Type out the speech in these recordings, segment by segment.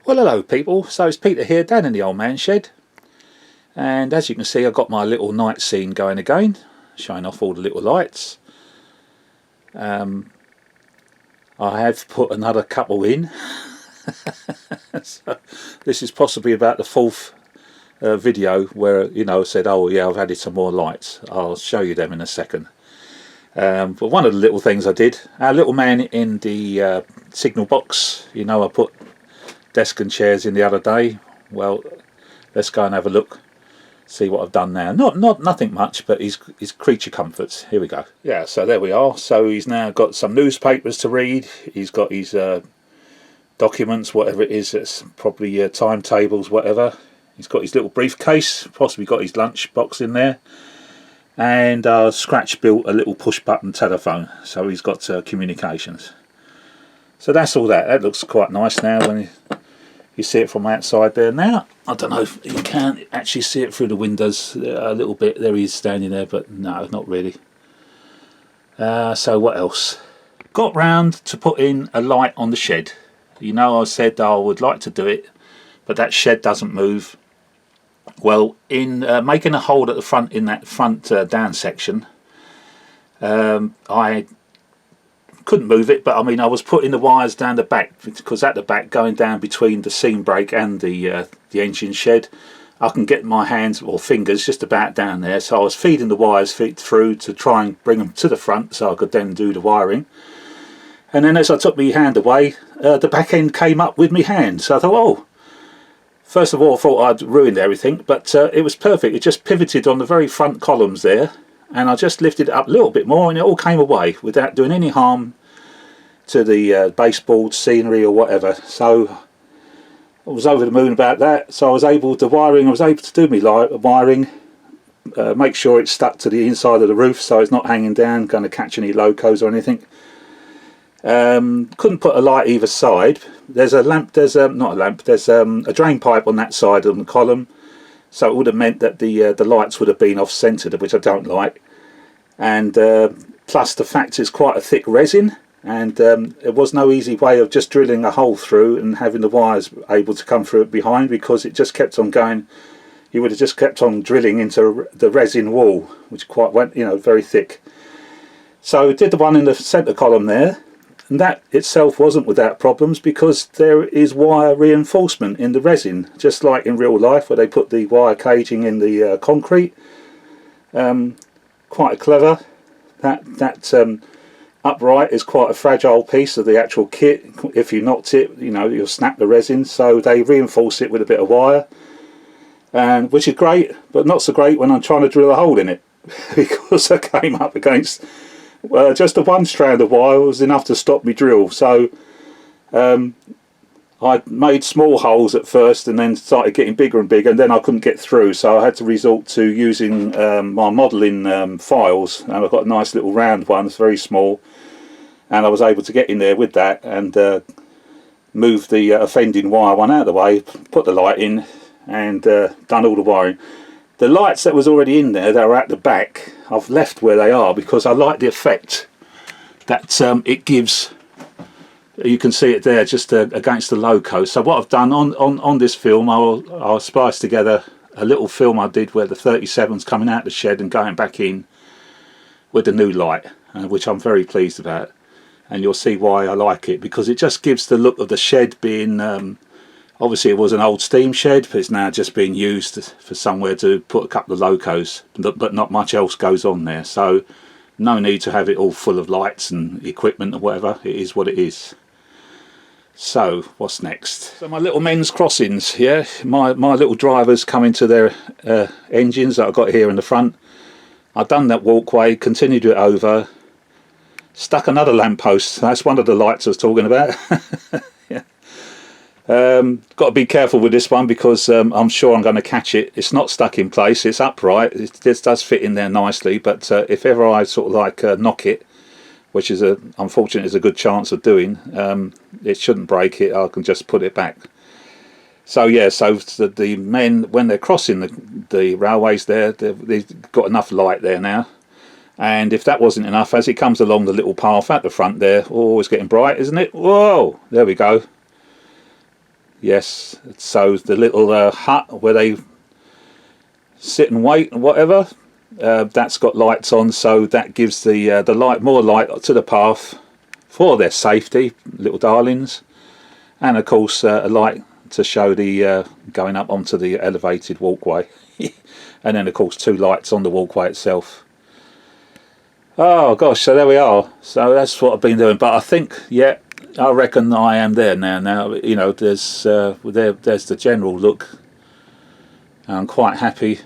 Well, hello people, so it's Peter here down in the old man shed, and as you can see I've got my little night scene going again, showing off all the little lights. I have put another couple in. So this is possibly about the fourth video where, you know, I said, oh yeah, I've added some more lights. I'll show you them in a second. But one of the little things I did, our little man in the signal box, you know, I put desk and chairs in the other day. Well, let's go and have a look, see what I've done now. Nothing much, but his creature comforts. Here we go. Yeah, so there we are. So he's now got some newspapers to read. He's got his documents, whatever it is. It's probably timetables, whatever. He's got his little briefcase, possibly got his lunch box in there, and Scratch built a little push button telephone, so he's got communications. So that's all that. That looks quite nice now when you see it from outside there. Now, I don't know if you can actually see it through the windows a little bit. There he is standing there, but no, not really. So what else? Got round to put in a light on the shed. You know, I said I would like to do it, but that shed doesn't move. Well, in making a hole at the front, in that front down section, I couldn't move it, but I mean I was putting the wires down the back, because at the back, going down between the seam brake and the engine shed, I can get my hands or fingers just about down there. So I was feeding the wires through to try and bring them to the front so I could then do the wiring. And then as I took my hand away, the back end came up with my hand. So I thought, oh, first of all I thought I'd ruined everything, but it was perfect. It just pivoted on the very front columns there, and I just lifted it up a little bit more and it all came away without doing any harm to the baseboard, scenery or whatever. So I was over the moon about that. So I was able to do my wiring, make sure it's stuck to the inside of the roof so it's not hanging down, going to catch any locos or anything. Couldn't put a light either side. There's a lamp, there's a drain pipe on that side of the column, so it would have meant that the lights would have been off centered, which I don't like. And plus the fact it's quite a thick resin, and there was no easy way of just drilling a hole through and having the wires able to come through it behind, because it just kept on going. You would have just kept on drilling into the resin wall, which quite went, you know, very thick. So did the one in the center column there, and that itself wasn't without problems, because there is wire reinforcement in the resin, just like in real life where they put the wire caging in the concrete. Quite clever. That upright is quite a fragile piece of the actual kit. If you knocked it, you know, you'll snap the resin, so they reinforce it with a bit of wire, and which is great, but not so great when I'm trying to drill a hole in it, because I came up against just the one strand of wire was enough to stop me drill. So I made small holes at first and then started getting bigger and bigger, and then I couldn't get through, so I had to resort to using my modelling files, and I've got a nice little round one, it's very small, and I was able to get in there with that and move the offending wire one out of the way, put the light in, and done all the wiring. The lights that was already in there that are at the back, I've left where they are because I like the effect that it gives. You can see it there just against the loco. So what I've done on this film, I'll splice together a little film I did where the 37's coming out the shed and going back in with the new light, which I'm very pleased about. And you'll see why I like it, because it just gives the look of the shed being, obviously it was an old steam shed, but it's now just being used for somewhere to put a couple of locos, but not much else goes on there. So no need to have it all full of lights and equipment or whatever. It is what it is. So what's next? So my little men's crossings, yeah, my little drivers coming to their engines that I've got here in the front. I've done that walkway, continued it over, stuck another lamppost. That's one of the lights I was talking about. Yeah. Got to be careful with this one, because I'm sure I'm going to catch it. It's not stuck in place, it's upright, this does fit in there nicely, but if ever I sort of like knock it, which is unfortunately is a good chance of doing, it shouldn't break it, I can just put it back. So yeah, so the men, when they're crossing the railways there, they've got enough light there now, and if that wasn't enough, as it comes along the little path at the front there, oh, it's getting bright, isn't it? Whoa, there we go. Yes, so the little hut where they sit and wait and whatever, that's got lights on, so that gives the light, more light to the path for their safety, little darlings, and of course a light to show the going up onto the elevated walkway, and then of course 2 lights on the walkway itself. Oh gosh, so there we are. So that's what I've been doing, but I think, yeah, I reckon I am there now. Now, you know, there's the general look. I'm quite happy.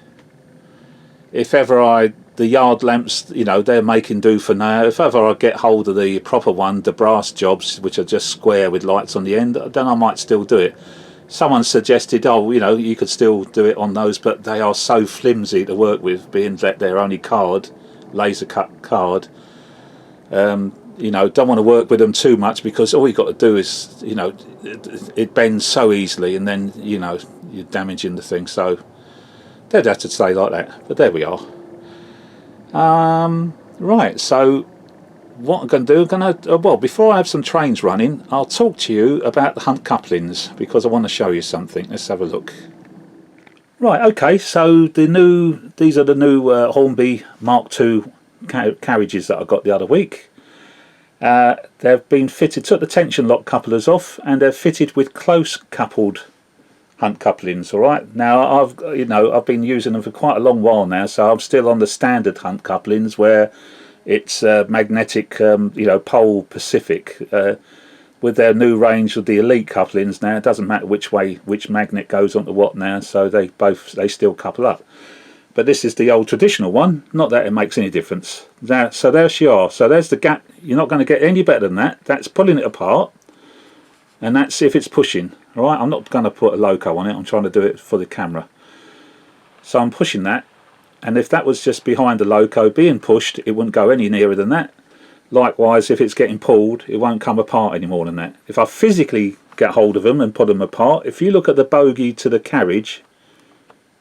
If ever the yard lamps, you know, they're making do for now. If ever I get hold of the proper one, the brass jobs, which are just square with lights on the end, then I might still do it. Someone suggested, oh, you know, you could still do it on those, but they are so flimsy to work with, being that they're only laser cut card. You know, don't want to work with them too much, because all you've got to do is, you know, it bends so easily, and then, you know, you're damaging the thing. So they'd have to stay like that, but there we are. Right, so what I'm going to do, well, before I have some trains running, I'll talk to you about the Hunt couplings, because I want to show you something. Let's have a look. Right, okay, so these are the new Hornby Mark II carriages that I got the other week. They've been fitted, took the tension lock couplers off, and they're fitted with close coupled Hunt couplings. All right, now I've been using them for quite a long while now, so I'm still on the standard Hunt couplings where it's magnetic, pole Pacific. With their new range of the elite couplings now, it doesn't matter which way which magnet goes onto what now, so they still couple up. But this is the old traditional one. Not that it makes any difference. So there she are. So there's the gap. You're not going to get any better than that. That's pulling it apart, and that's if it's pushing. All right, I'm not going to put a loco on it. I'm trying to do it for the camera. So I'm pushing that, and if that was just behind the loco being pushed, it wouldn't go any nearer than that. Likewise, if it's getting pulled, it won't come apart any more than that. If I physically get hold of them and put them apart, if you look at the bogie to the carriage,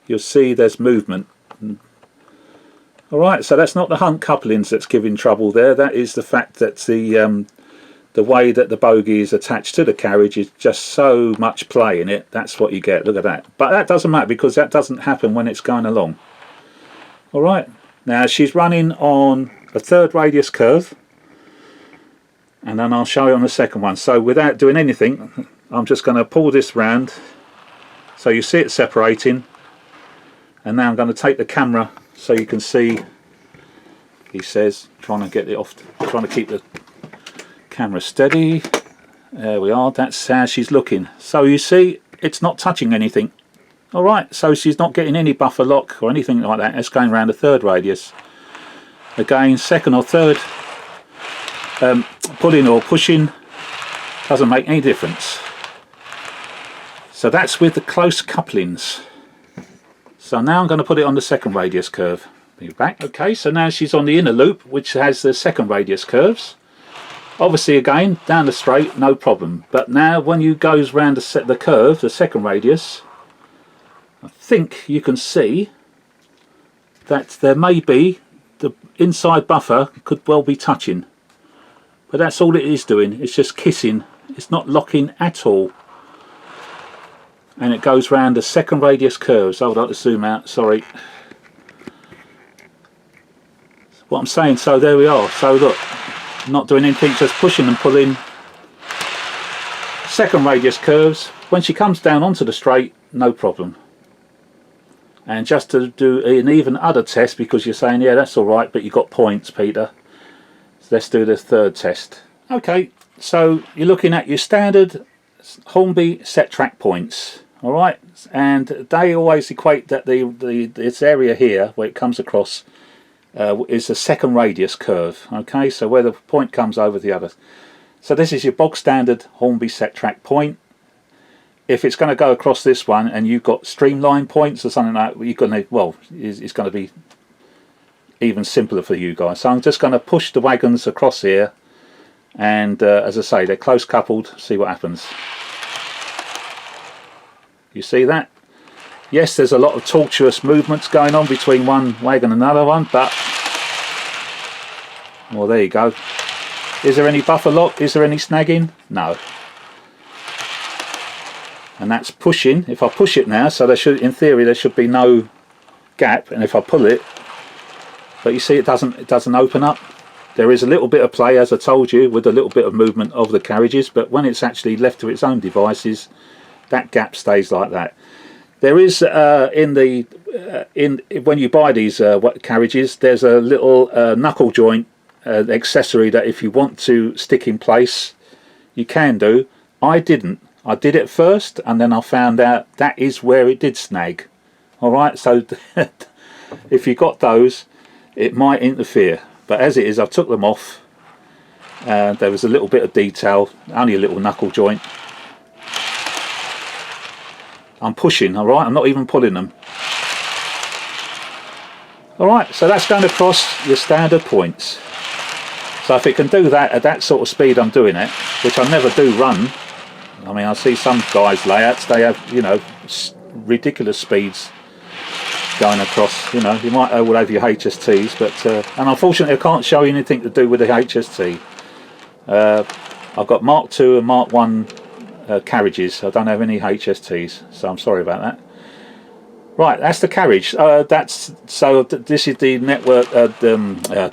you'll see there's movement. Alright, so that's not the Hunt couplings that's giving trouble there. That is the fact that the way that the bogie is attached to the carriage is just so much play in it. That's what you get. Look at that. But that doesn't matter, because that doesn't happen when it's going along. Alright, now she's running on a 3rd radius curve, and then I'll show you on the second one. So without doing anything, I'm just going to pull this round so you see it separating, and now I'm going to take the camera so you can see, he says, trying to get it off, trying to keep the camera steady. There we are, that's how she's looking. So you see it's not touching anything. Alright, so she's not getting any buffer lock or anything like that. It's going around a 3rd radius. Again, 2nd or 3rd, pulling or pushing doesn't make any difference. So that's with the close couplings. So now I'm going to put it on the 2nd radius curve. Be back. Okay, so now she's on the inner loop, which has the 2nd radius curves. Obviously, again, down the straight, no problem. But now when you goes round the curve, the 2nd radius, I think you can see that there may be the inside buffer could well be touching. But that's all it is doing. It's just kissing. It's not locking at all. And it goes round the 2nd radius curves. I would like to zoom out, sorry. What I'm saying, so there we are. So look, not doing anything, just pushing and pulling. 2nd radius curves. When she comes down onto the straight, no problem. And just to do an even other test, because you're saying, yeah, that's all right, but you got points, Peter. So let's do the 3rd test. Okay, so you're looking at your standard Hornby set track points. All right, and they always equate that this area here where it comes across is the 2nd radius curve. Okay, so where the point comes over the other. So this is your bog standard Hornby set track point. If it's going to go across this one and you've got streamline points or something like that, you're going to, well, it's going to be even simpler for you guys. So I'm just going to push the wagons across here, and as I say, they're close coupled. See what happens. You see that? Yes, there's a lot of tortuous movements going on between one wagon and another one, but well, there you go. Is there any buffer lock? Is there any snagging? No. and that's pushing. If I push it now, so there should, in theory, there should be no gap, and if I pull it, but you see it doesn't open up. There is a little bit of play, as I told you, with a little bit of movement of the carriages, but when it's actually left to its own devices, that gap stays like that. There is when you buy these carriages, there's a little knuckle joint accessory that if you want to stick in place, you can do. I didn't. I did it first, and then I found out that is where it did snag. All right, so if you got those, it might interfere. But as it is, I've took them off. There was a little bit of detail, only a little knuckle joint. I'm pushing, all right, I'm not even pulling them. All right, so that's going across your standard points. So if it can do that at that sort of speed I'm doing it, which I never do run. I mean, I see some guys' layouts, they have, you know, ridiculous speeds going across. You know, you might all over your HSTs, but and unfortunately I can't show you anything to do with the HST. I've got Mark II and Mark I carriages. I don't have any HSTs, so I'm sorry about that. Right, that's the carriage. This is the network,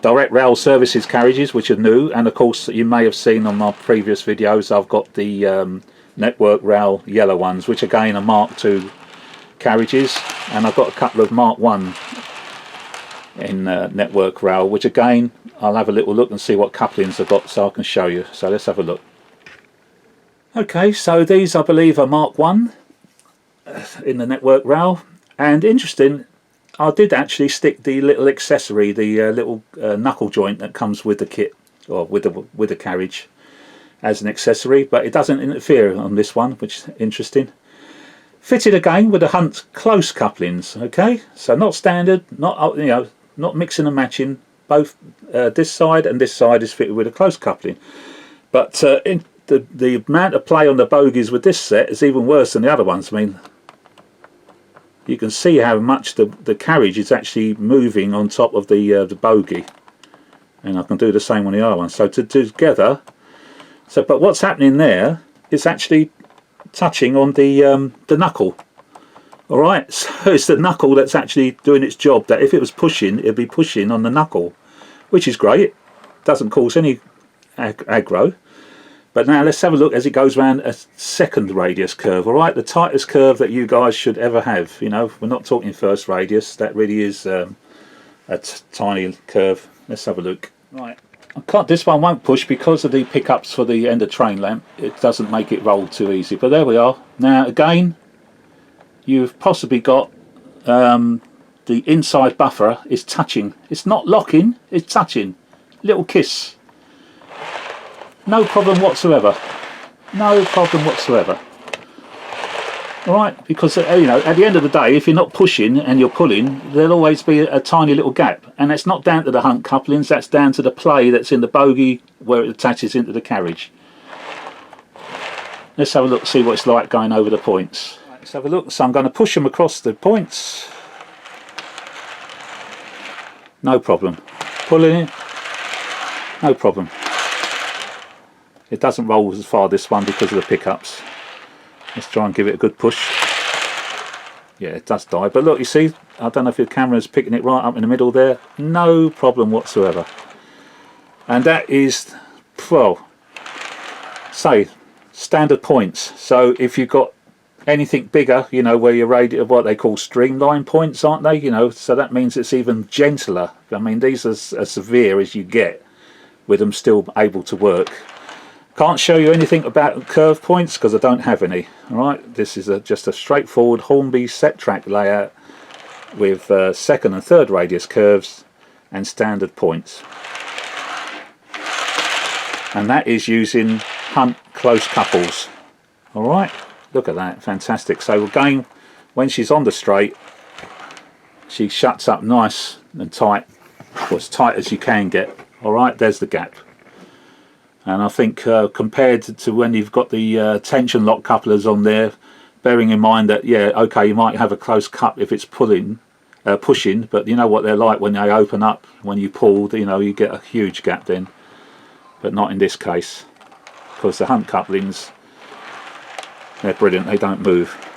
direct rail services carriages, which are new, and of course you may have seen on my previous videos I've got the network rail yellow ones, which again are Mark II carriages, and I've got a couple of Mark I in network rail, which again I'll have a little look and see what couplings I've got so I can show you. So let's have a look. Okay, so these I believe are Mark I in the network rail, and interesting, I did actually stick the little accessory, the little knuckle joint that comes with the kit, or with the carriage, as an accessory, but it doesn't interfere on this one, which is interesting. Fitted again with the Hunt close couplings. Okay, so not standard, not, you know, not mixing and matching. Both this side and this side is fitted with a close coupling, but the amount of play on the bogies with this set is even worse than the other ones. I mean, you can see how much the carriage is actually moving on top of the bogie, and I can do the same on the other one. So together, so but what's happening there is actually touching on the knuckle. All right, so it's the knuckle that's actually doing its job. That if it was pushing, it'd be pushing on the knuckle, which is great. Doesn't cause any aggro. But now let's have a look as it goes around a second radius curve. All right, the tightest curve that you guys should ever have. You know, we're not talking first radius. That really is a tiny curve. Let's have a look. Right, this one won't push because of the pickups for the end of train lamp. It doesn't make it roll too easy. But there we are. Now again, you've possibly got the inside buffer is touching. It's not locking. It's touching. Little kiss. No problem whatsoever. No problem whatsoever. All right, because you know, at the end of the day, if you're not pushing and you're pulling, there'll always be a tiny little gap, and it's not down to the Hunt couplings. That's down to the play that's in the bogie where it attaches into the carriage. Let's have a look, see what it's like going over the points. Right, let's have a look. So I'm going to push them across the points. No problem. Pulling it. No problem. It doesn't roll as far, this one, because of the pickups. Let's try and give it a good push. Yeah, it does die. But look, you see, I don't know if your camera's picking it right up in the middle there. No problem whatsoever. And that is, well, say, standard points. So if you've got anything bigger, you know, where you're rated, what they call streamline points, aren't they? You know, so that means it's even gentler. I mean, these are as severe as you get, with them still able to work. Can't show you anything about curve points because I don't have any. All right, this is just a straightforward Hornby set track layout with second and third radius curves and standard points, and that is using Hunt close couples. All right, look at that, fantastic. So again, when she's on the straight, she shuts up nice and tight, or as tight as you can get. All right, there's the gap. And I think compared to when you've got the tension lock couplers on there, bearing in mind that, yeah, okay, you might have a close cup if it's pushing, but you know what they're like when they open up. When you pull, you know, you get a huge gap then, but not in this case, because the Hunt couplings They're brilliant, they don't move.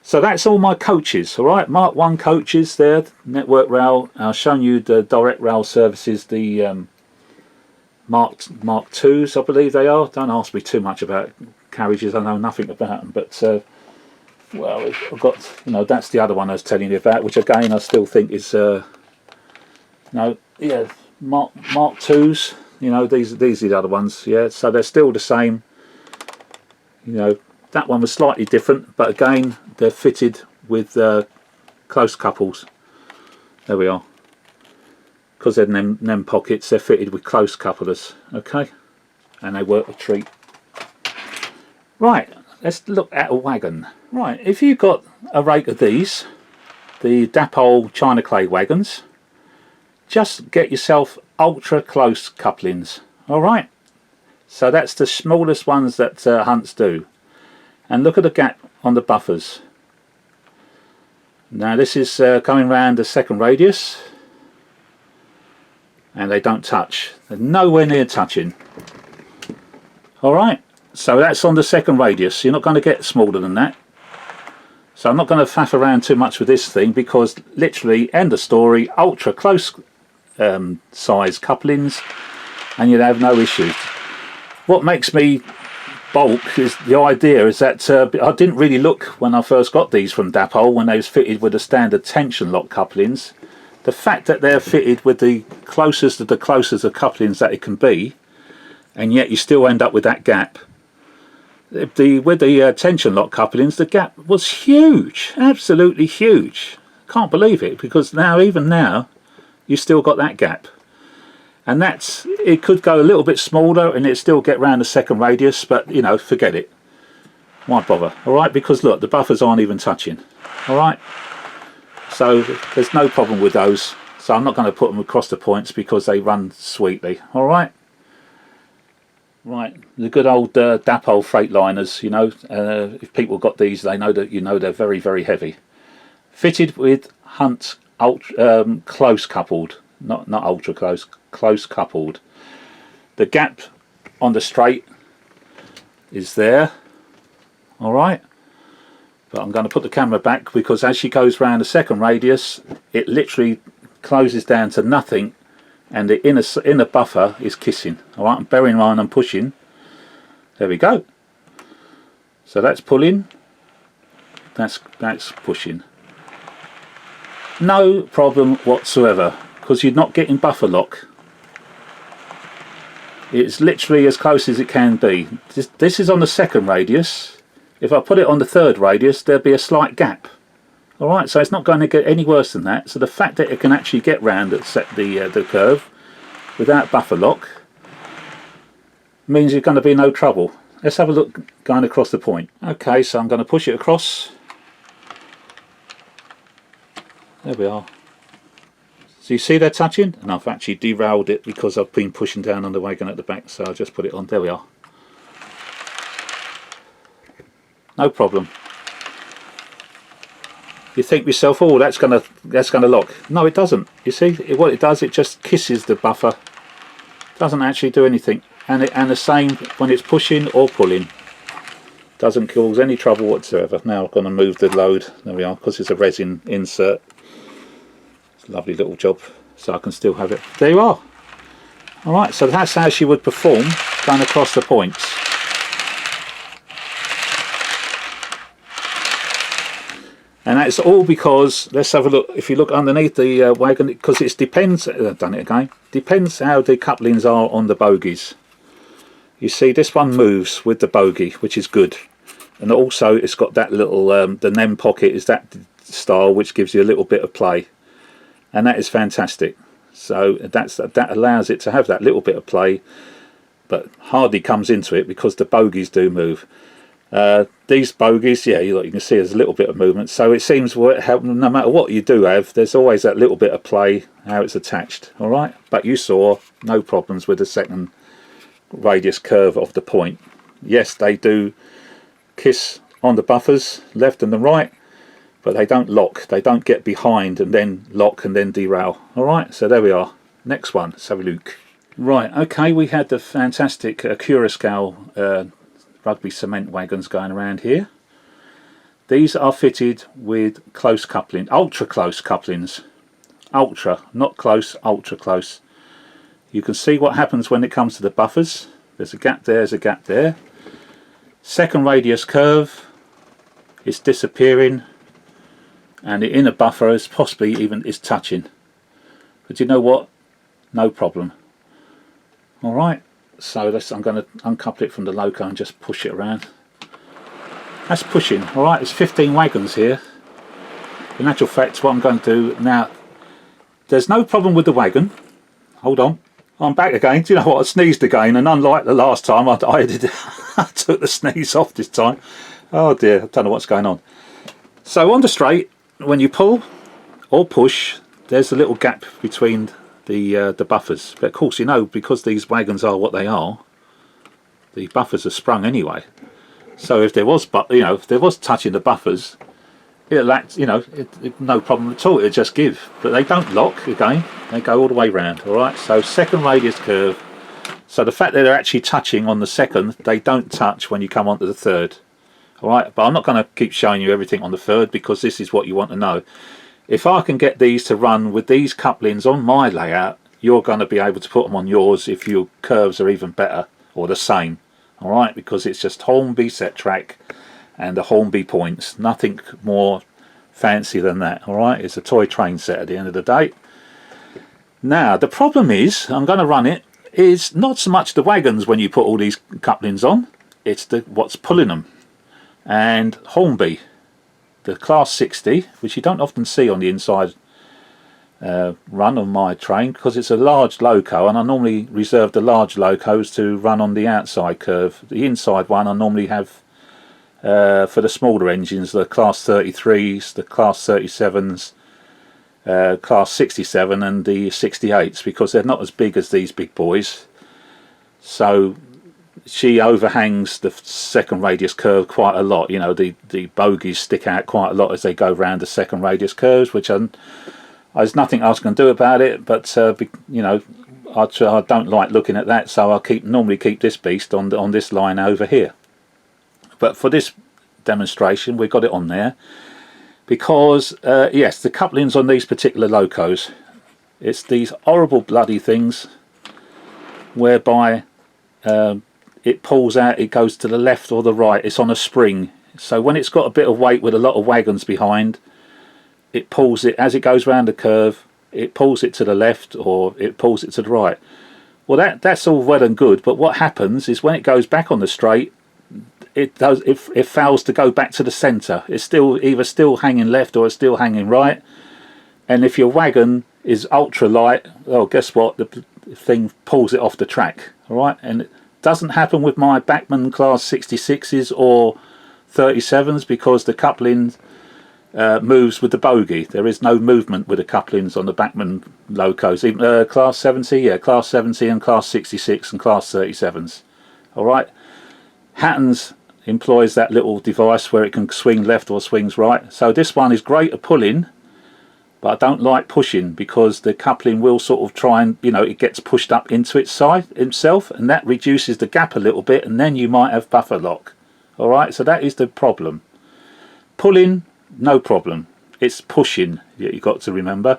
So that's all my coaches, alright, Mark 1 coaches there, network rail. I've shown you the direct rail services, the Mark 2s I believe they are. Don't ask me too much about carriages, I know nothing about them, but well, I've got, you know, that's the other one I was telling you about, which again I still think is, no, yeah, Mark 2s, you know, these are the other ones, yeah, so they're still the same, you know. That one was slightly different, but again, they're fitted with close couples. There we are. Because they're nem pockets, they're fitted with close couplers, okay? And they work a treat. Right, let's look at a wagon. Right, if you've got a rake of these, the Dapol China Clay wagons, just get yourself ultra close couplings, alright? So that's the smallest ones that Hunts do. And look at the gap on the buffers. Now this is coming round the second radius, and they don't touch. They're nowhere near touching. Alright, so that's on the second radius. You're not going to get smaller than that. So I'm not going to faff around too much with this thing, because literally, end of story, ultra close size couplings, and you'd have no issues. What makes me bulk is the idea is that I didn't really look when I first got these from Dapol when they was fitted with the standard tension lock couplings. The fact that they're fitted with the closest of the closest of couplings that it can be, and yet you still end up with that gap. With the tension lock couplings, the gap was huge, absolutely huge. Can't believe it, because now, even now, you still got that gap. And that's, it could go a little bit smaller and it still get round the second radius, but you know, forget it. Why bother? Alright, because look, the buffers aren't even touching. Alright, so there's no problem with those. So I'm not going to put them across the points because they run sweetly. Alright, right, the good old Dapol Freightliners, you know, if people got these, they know that, you know, they're very, very heavy. Fitted with Hunt close coupled, not ultra close, close coupled. The gap on the straight is there, alright, but I'm going to put the camera back because as she goes round the second radius it literally closes down to nothing, and the inner buffer is kissing. Alright, bearing in mind I'm pushing. There we go. So that's pulling, that's pushing. No problem whatsoever, because you're not getting buffer lock. It's literally as close as it can be. This is on the second radius. If I put it on the third radius, there'll be a slight gap. Alright, so it's not going to get any worse than that. So the fact that it can actually get round at the curve without buffer lock means you're going to be no trouble. Let's have a look going across the point. Okay, so I'm going to push it across. There we are. So you see they're touching, and I've actually derailed it because I've been pushing down on the wagon at the back, so I'll just put it on. There we are. No problem. You think to yourself, oh, that's gonna lock. No, it doesn't. You see, what it does, it just kisses the buffer. Doesn't actually do anything. And the same when it's pushing or pulling. Doesn't cause any trouble whatsoever. Now I'm going to move the load. There we are, because it's a resin insert. Lovely little job, so I can still have it. There you are. Alright, so that's how she would perform going across the points. And that's all because, let's have a look, if you look underneath the wagon, because it depends, I've done it again, depends how the couplings are on the bogies. You see this one moves with the bogie, which is good. And also it's got that little, the nem pocket is that style which gives you a little bit of play. And that is fantastic. So that allows it to have that little bit of play, but hardly comes into it because the bogies do move. These bogies, yeah, you can see there's a little bit of movement. So it seems no matter what you do have, there's always that little bit of play how it's attached. All right, but you saw no problems with the second radius curve of the point. Yes, they do kiss on the buffers, left and the right. But they don't lock, they don't get behind and then lock and then derail. Alright, so there we are. Next one, let's have a look. Right, okay, we had the fantastic Curascal rugby cement wagons going around here. These are fitted with close coupling, ultra close couplings. Ultra, not close, ultra close. You can see what happens when it comes to the buffers. There's a gap there, there's a gap there. Second radius curve, it's disappearing, and the inner buffer is possibly even is touching. But you know what? No problem. Alright, so I'm going to uncouple it from the loco and just push it around. That's pushing. Alright, there's 15 wagons here. In actual fact, what I'm going to do now, there's no problem with the wagon. Hold on. I'm back again. Do you know what? I sneezed again, and unlike the last time, I took the sneeze off this time. Oh dear, I don't know what's going on. So on the straight, when you pull or push, there's a little gap between the buffers. But of course, you know, because these wagons are what they are, the buffers are sprung anyway. So if there was, if there was touching the buffers, it'll act, no problem at all. It'll just give. But they don't lock again. They go all the way round. All right. So second radius curve. So the fact that they're actually touching on the second, they don't touch when you come onto the third. All right. But I'm not going to keep showing you everything on the third because this is what you want to know. If I can get these to run with these couplings on my layout, you're going to be able to put them on yours if your curves are even better or the same. All right, because it's just Hornby set track and the Hornby points, nothing more fancy than that. All right, it's a toy train set at the end of the day. Now the problem is, I'm going to run it, is not so much the wagons when you put all these couplings on, it's what's pulling them. And Hornby, the class 60, which you don't often see on the inside run on my train because it's a large loco, and I normally reserve the large locos to run on the outside curve. The inside one I normally have for the smaller engines, the class 33s, the class 37s, class 67 and the 68s, because they're not as big as these big boys. So she overhangs the second radius curve quite a lot. You know, the bogies stick out quite a lot as they go round the second radius curves, which there's nothing else I can do about it, but I don't like looking at that, so I normally keep this beast on this line over here. But for this demonstration, we've got it on there because yes, the couplings on these particular locos, it's these horrible bloody things whereby it pulls out, it goes to the left or the right. It's on a spring, so when it's got a bit of weight with a lot of wagons behind, it pulls it as it goes round the curve. It pulls it to the left or it pulls it to the right. Well, that's all well and good, but what happens is when it goes back on the straight, it fails to go back to the centre. It's still hanging left or it's still hanging right. And if your wagon is ultra light, well, guess what? The thing pulls it off the track. All right, and it doesn't happen with my Bachmann class 66s or 37s because the coupling moves with the bogie. There is no movement with the couplings on the Bachmann locos, even class 70, yeah, class 70 and class 66 and class 37s. All right, Hatton's employs that little device where it can swing left or swings right. So this one is great at pulling, but I don't like pushing because the coupling will sort of try and, it gets pushed up into its side itself, and that reduces the gap a little bit, and then you might have buffer lock. All right, so that is the problem. Pulling, no problem. It's pushing you've got to remember.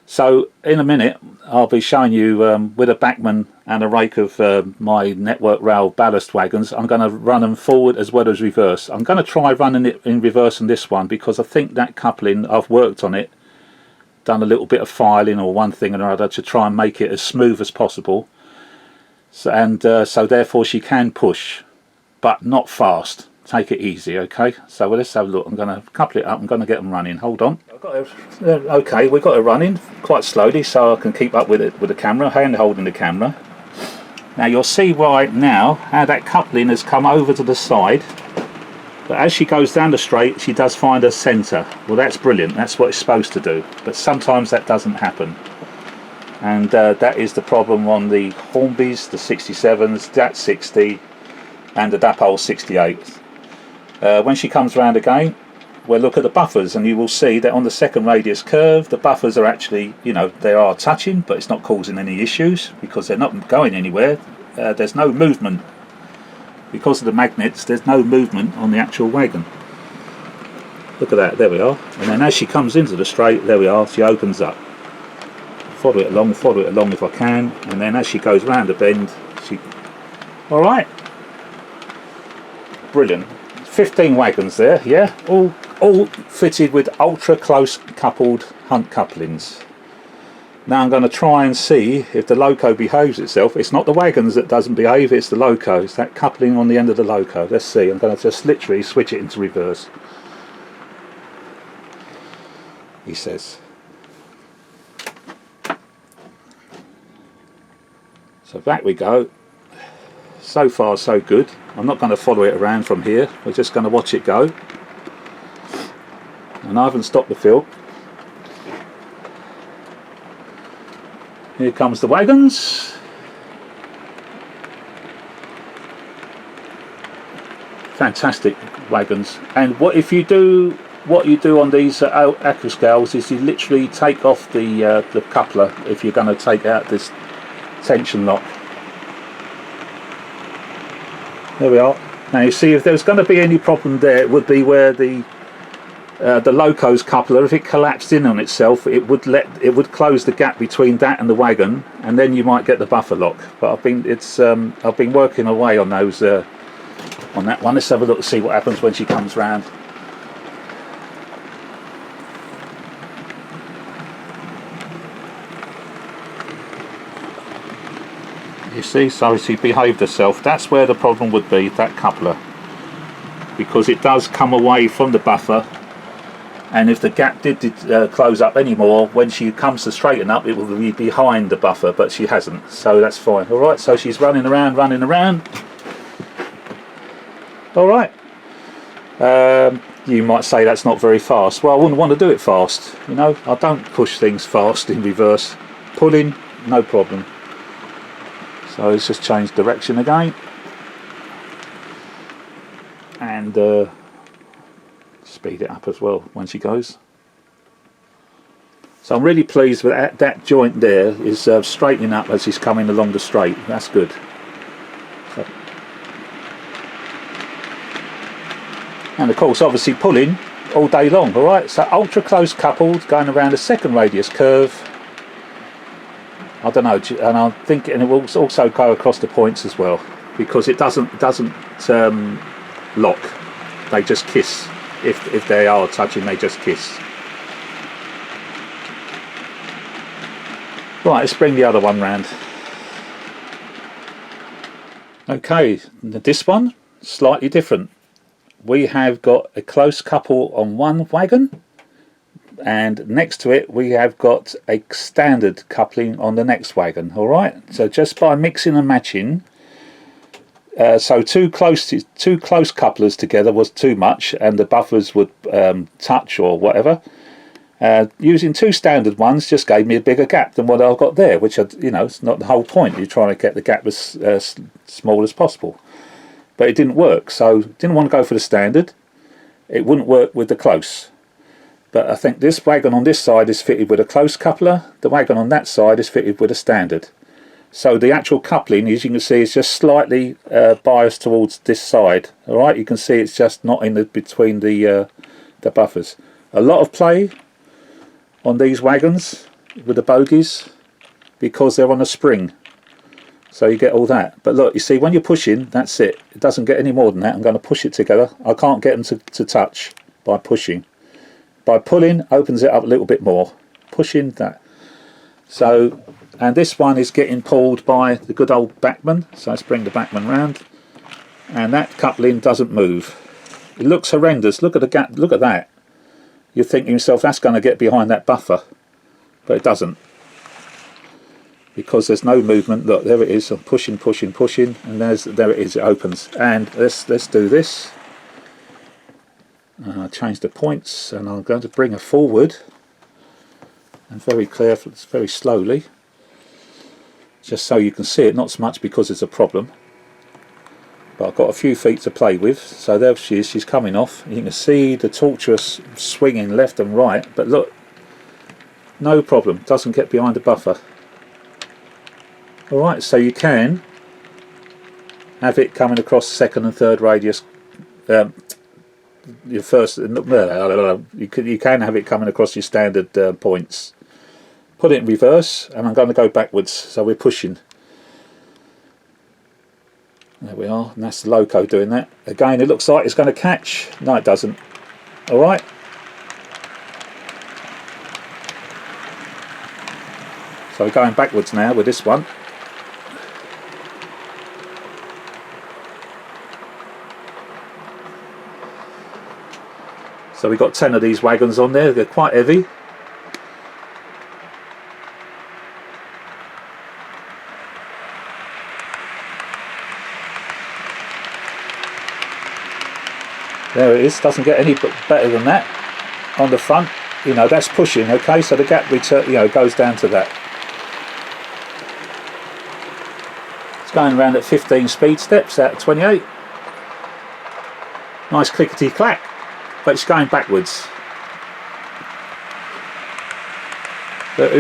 So in a minute I'll be showing you with a Bachmann and a rake of my network rail ballast wagons. I'm going to run them forward as well as reverse. I'm going to try running it in reverse on this one because I think that coupling, I've worked on it, done a little bit of filing or one thing or another to try and make it as smooth as possible. So therefore she can push, but not fast. Take it easy, okay? So let's have a look. I'm going to couple it up. I'm going to get them running. Hold on. Okay, we've got it running quite slowly, so I can keep up with it with the camera, hand holding the camera. Now you'll see right now how that coupling has come over to the side, but as she goes down the straight, she does find a centre. Well, that's brilliant. That's what it's supposed to do. But sometimes that doesn't happen, and that is the problem on the Hornbys, the 67s, that 60, and the Dapol 68. When she comes round again, we'll look at the buffers, and you will see that on the second radius curve the buffers are actually, they are touching, but it's not causing any issues because they're not going anywhere. There's no movement because of the magnets, there's no movement on the actual wagon. Look at that, there we are. And then as she comes into the straight, there we are, she opens up. Follow it along if I can, and then as she goes round the bend, she... Alright. Brilliant. 15 wagons there, yeah? All fitted with ultra close coupled hunt couplings. Now I'm going to try and see if the loco behaves itself. It's not the wagons that doesn't behave, it's the loco. It's that coupling on the end of the loco. Let's see, I'm going to just literally switch it into reverse. He says. So back we go. So far so good. I'm not going to follow it around from here. We're just going to watch it go. And I haven't stopped the film. Here comes the wagons. Fantastic wagons. And what you do on these aqua scales is you literally take off the coupler if you're going to take out this tension lock. There we are. Now you see, if there's going to be any problem there, it would be where the loco's coupler, if it collapsed in on itself, it would close the gap between that and the wagon, and then you might get the buffer lock. But I've been working away on those on that one. Let's have a look to see what happens when she comes round. You see, so she behaved herself. That's where the problem would be, that coupler, because it does come away from the buffer, and if the gap did close up anymore, when she comes to straighten up, it will be behind the buffer, but she hasn't, so that's fine. Alright, so she's running around. Alright. You might say that's not very fast. Well, I wouldn't want to do it fast, you know. I don't push things fast in reverse. Pulling, no problem. So let's just change direction again, and speed it up as well when she goes. So I'm really pleased with that joint there is straightening up as she's coming along the straight. That's good. So, and of course, obviously pulling all day long. All right, so ultra close coupled, going around a second radius curve. I don't know, and I'm thinking it will also go across the points as well, because it doesn't lock. They just kiss. If they are touching, they just kiss. Right, let's bring the other one round. Okay, this one slightly different. We have got a close couple on one wagon, and next to it we have got a standard coupling on the next wagon. All right, so just by mixing and matching, so two close couplers together was too much, and the buffers would touch or whatever. Using two standard ones just gave me a bigger gap than what I've got there, which it's not the whole point. You're trying to get the gap as small as possible, but it didn't work. So didn't want to go for the standard. It wouldn't work with the close. But I think this wagon on this side is fitted with a close coupler. The wagon on that side is fitted with a standard. So the actual coupling, as you can see, is just slightly biased towards this side. All right, you can see it's just not in between the buffers. A lot of play on these wagons with the bogies because they're on a spring. So you get all that. But look, you see, when you're pushing, that's it. It doesn't get any more than that. I'm going to push it together. I can't get them to touch by pushing. By pulling, opens it up a little bit more. Pushing that. So, and this one is getting pulled by the good old backman. So let's bring the backman round. And that coupling doesn't move. It looks horrendous. Look at the gap. Look at that. You think to yourself, that's going to get behind that buffer. But it doesn't. Because there's no movement. Look, there it is. I'm pushing, and there it is. It opens. And let's do this. Change the points, and I'm going to bring her forward, and very slowly, just so you can see it. Not so much because it's a problem, but I've got a few feet to play with. So there she is. She's coming off. You can see the tortuous swinging left and right, but look, no problem. Doesn't get behind the buffer. All right, so you can have it coming across second and third radius. Your first, you can have it coming across your standard points. Put it in reverse, and I'm going to go backwards, so we're pushing. There we are, and that's the loco doing that. Again, it looks like it's going to catch. No, it doesn't. Alright. So we're going backwards now with this one. So we've got 10 of these wagons on there, they're quite heavy. There it is, doesn't get any better than that on the front. You know, that's pushing, okay, so the gap return, you know, goes down to that. It's going around at 15 speed steps out of 28. Nice clickety clack, but it's going backwards. But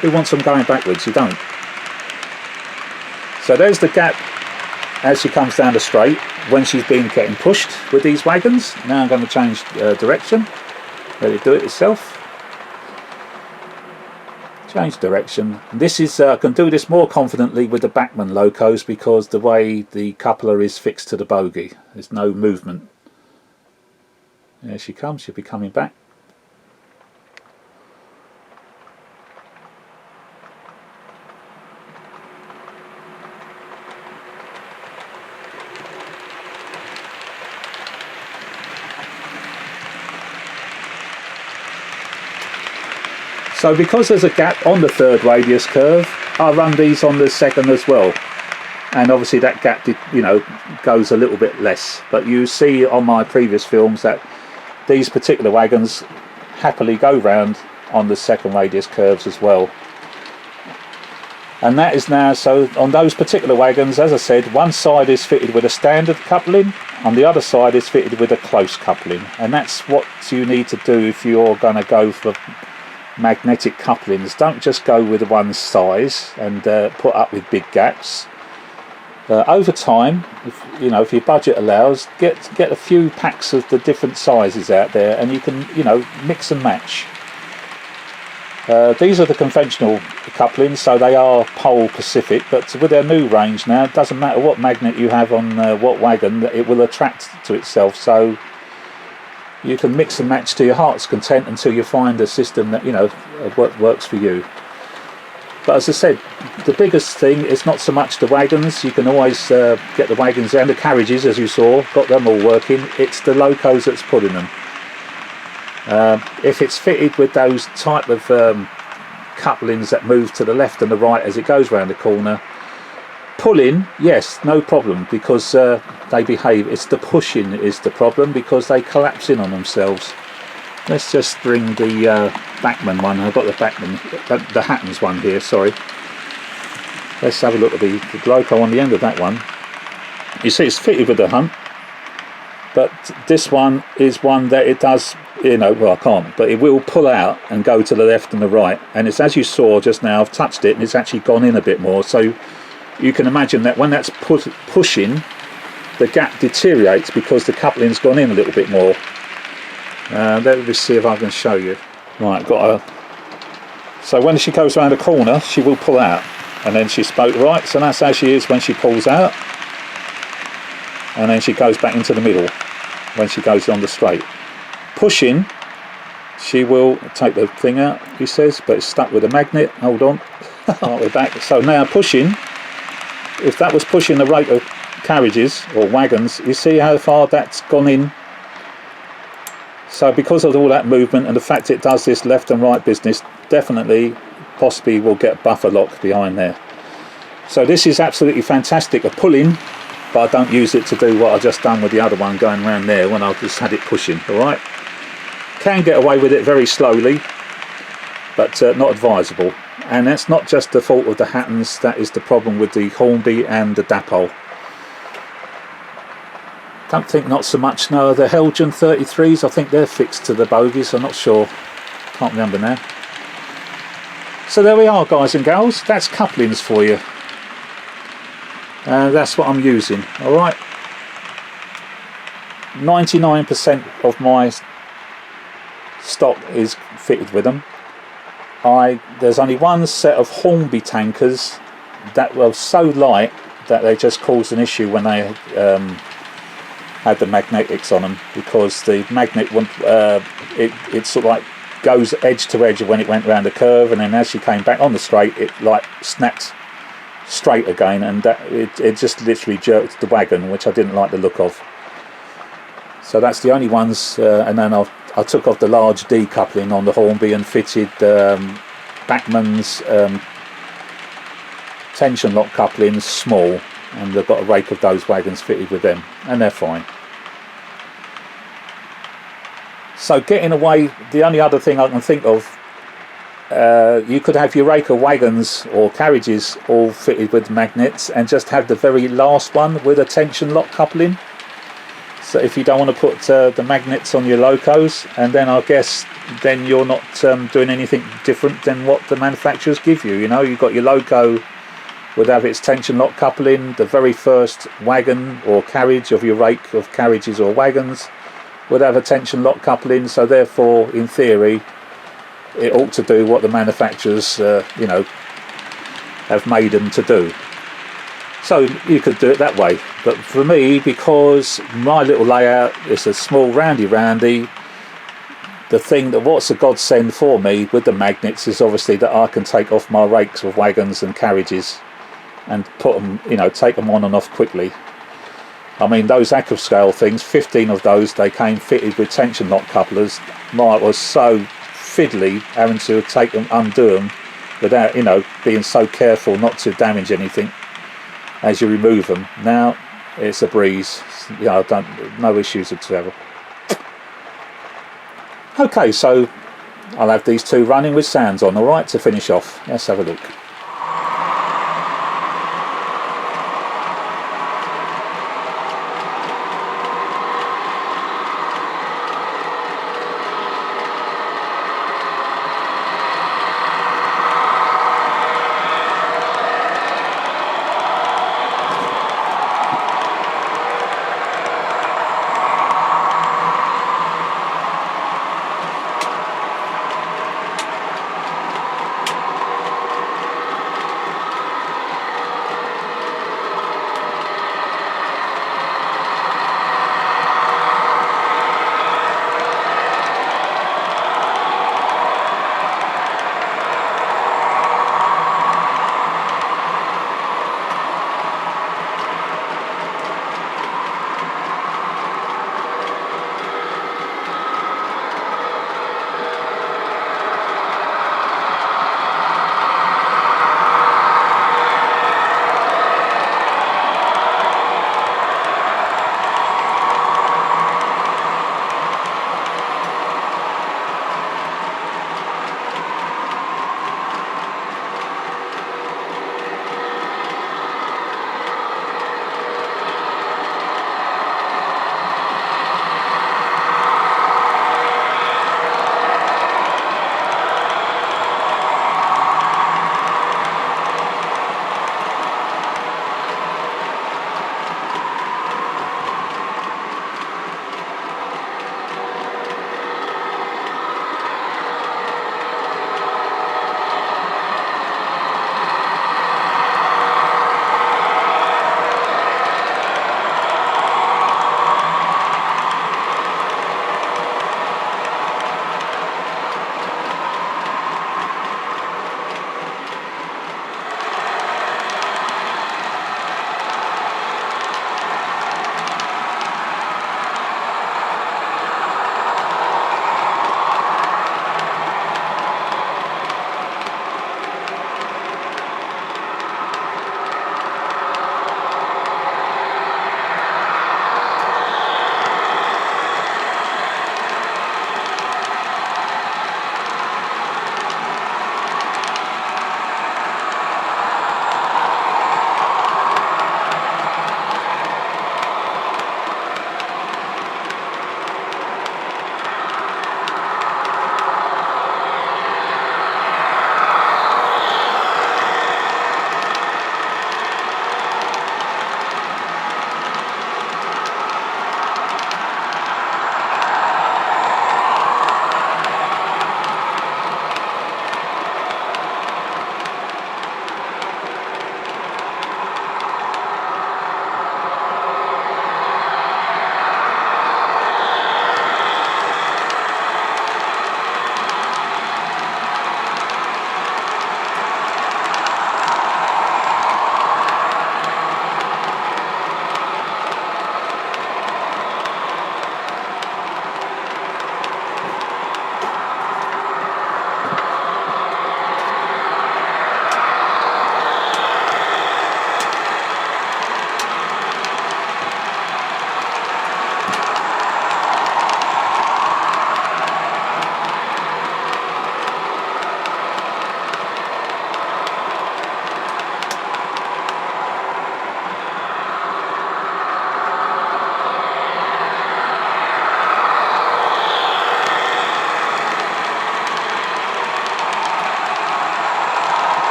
who wants them going backwards? You don't. So there's the gap as she comes down the straight when she's been getting pushed with these wagons. Now I'm going to change direction. Let it do it itself. Change direction. And this is I can do this more confidently with the Bachmann locos because the way the coupler is fixed to the bogie, there's no movement. There she comes. She'll be coming back. So because there's a gap on the third radius curve, I run these on the second as well, and obviously that gap, you know, goes a little bit less. But you see on my previous films that these particular wagons happily go round on the second radius curves as well. And that is now, so on those particular wagons, as I said, one side is fitted with a standard coupling, on the other side is fitted with a close coupling, and that's what you need to do if you're going to go for magnetic couplings. Don't just go with one size and put up with big gaps. Over time, if your budget allows, get a few packs of the different sizes out there, and you can, you know, mix and match. These are the conventional couplings, so they are pole Pacific, but with their new range now, it doesn't matter what magnet you have on what wagon, it will attract to itself. So you can mix and match to your heart's content until you find a system that, you know, works for you. But as I said, the biggest thing is not so much the wagons. You can always get the wagons and the carriages, as you saw, got them all working. It's the locos that's putting them. If it's fitted with those type of couplings that move to the left and the right as it goes round the corner, pulling, yes, no problem, because they behave. It's the pushing is the problem, because they collapse in on themselves. Let's just bring the Bachmann one. I've got the Bachmann, the Hattons one here, sorry. Let's have a look at the loco on the end of that one. You see it's fitted with the hunt, but this one is one that it does, you know, well, I can't, but it will pull out and go to the left and the right, and it's, as you saw just now, I've touched it and it's actually gone in a bit more, so you can imagine that when that's pushing, the gap deteriorates because the coupling's gone in a little bit more. Let me see if I can show you. Right, so when she goes around a corner, she will pull out, and then she's spoke right, so that's how she is when she pulls out, and then she goes back into the middle when she goes on the straight. Pushing, she will take the thing out, he says, but it's stuck with a magnet. Hold on. Right, we're back. So now pushing, if that was pushing the rate of carriages or wagons, you see how far that's gone in. So because of all that movement and the fact it does this left and right business, definitely possibly will get buffer lock behind there. So this is absolutely fantastic at pulling, but I don't use it to do what I just done with the other one going around there when I just had it pushing. Alright, can get away with it very slowly, but not advisable. And that's not just the fault of the Hattons, that is the problem with the Hornby and the Dapol. Don't think not so much, no, the Helgen 33s, I think they're fixed to the bogies, I'm not sure, can't remember now. So there we are, guys and gals, that's couplings for you. That's what I'm using. All right. 99% of my stock is fitted with them. There's only one set of Hornby tankers that were so light that they just caused an issue when they had the magnetics on them, because the magnet it sort of like goes edge to edge when it went round the curve, and then as she came back on the straight, it like snapped straight again, and that it just literally jerked the wagon, which I didn't like the look of. So that's the only ones, and then I took off the large decoupling on the Hornby and fitted Bachmann's tension lock couplings small, and I've got a rake of those wagons fitted with them, and they're fine. So getting away, the only other thing I can think of, you could have your rake of wagons or carriages all fitted with magnets and just have the very last one with a tension lock coupling. So if you don't want to put the magnets on your locos, and then I guess then you're not doing anything different than what the manufacturers give you. You know, you've got your loco would have its tension lock coupling, the very first wagon or carriage of your rake of carriages or wagons would have a tension lock coupling, so therefore in theory it ought to do what the manufacturers you know, have made them to do. So you could do it that way, but for me, because my little layout is a small roundy, the thing that what's a godsend for me with the magnets is obviously that I can take off my rakes of wagons and carriages and put them, you know, take them on and off quickly. I mean, those Active scale things, 15 of those, they came fitted with tension lock couplers. Mine was so fiddly having to take them, undo them, without, you know, being so careful not to damage anything as you remove them. Now it's a breeze. You know, no issues whatsoever. Okay, so I'll have these two running with sounds on, alright, to finish off. Let's have a look.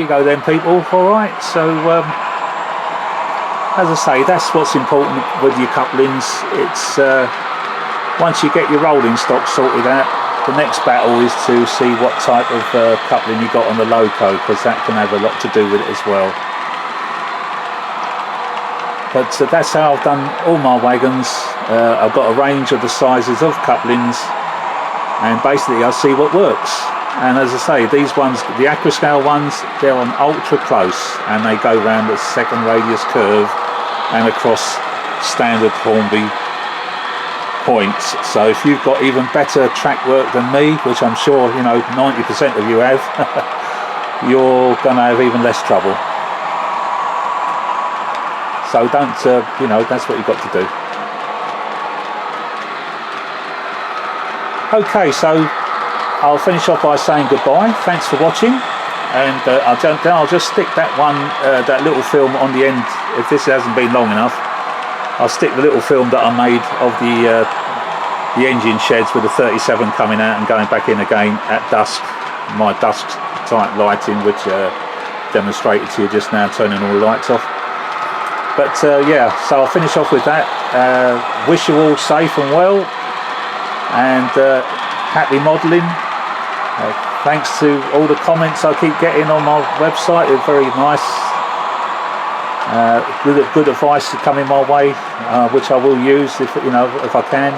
you go then, people. Alright, so as I say, that's what's important with your couplings. It's once you get your rolling stock sorted out, the next battle is to see what type of coupling you got on the loco, because that can have a lot to do with it as well. But that's how I've done all my wagons. I've got a range of the sizes of couplings, and basically I see what works. And as I say, these ones, the aquascale ones, they're on ultra close, and they go round the second radius curve and across standard Hornby points. So if you've got even better track work than me, which I'm sure 90% of you have, you're going to have even less trouble. So don't, that's what you've got to do. Okay, so I'll finish off by saying goodbye. Thanks for watching, and I'll just stick that one, that little film on the end. If this hasn't been long enough, I'll stick the little film that I made of the engine sheds with the 37 coming out and going back in again at dusk. My dusk type lighting, which demonstrated to you just now, turning all the lights off. But yeah, so I'll finish off with that. Wish you all safe and well, and happy modelling. Thanks to all the comments I keep getting on my website. They're very nice. Good advice coming my way, which I will use if I can.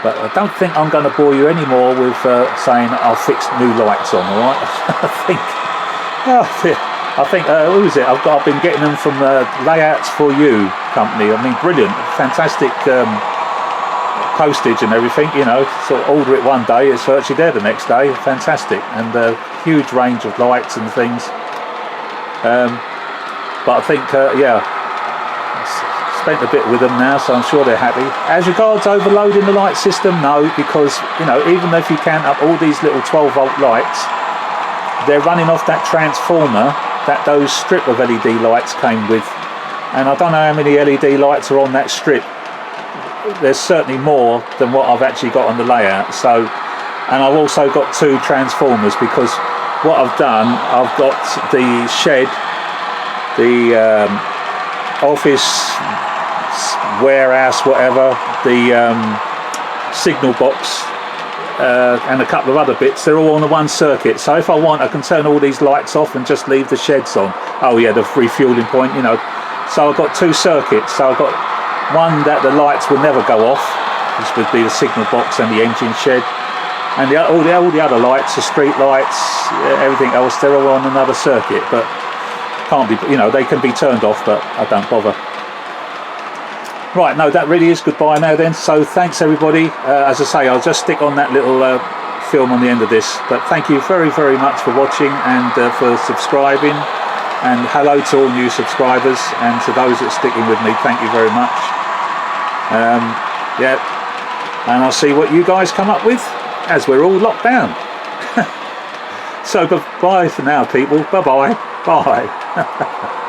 But I don't think I'm going to bore you anymore with saying I'll fix new lights on. All right, I think who is it? I've been getting them from Layouts for You company. I mean, brilliant, fantastic postage and everything. Sort of order it one day, it's virtually there the next day. Fantastic, and a huge range of lights and things. But I think, yeah, spent a bit with them now, so I'm sure they're happy. As regards overloading the light system, no, because, even if you count up all these little 12-volt lights, they're running off that transformer that those strip of LED lights came with. And I don't know how many LED lights are on that strip. There's certainly more than what I've actually got on the layout. So, and I've also got 2 transformers, because what I've done, I've got the shed, the office, warehouse, whatever, the signal box, and a couple of other bits. They're all on the one circuit. So if I want, I can turn all these lights off and just leave the sheds on. Oh yeah, the refueling point, So I've got 2 circuits. So I've got one that the lights will never go off, which would be the signal box and the engine shed, and all the other lights, the street lights, everything else, they're all on another circuit. But can't be, they can be turned off, but I don't bother. Right, no, that really is goodbye now then. So thanks everybody. As I say, I'll just stick on that little film on the end of this. But thank you very, very much for watching and for subscribing. And hello to all new subscribers, and to those that are sticking with me, thank you very much. Yeah, and I'll see what you guys come up with as we're all locked down. So bye for now, people. Bye-bye. Bye.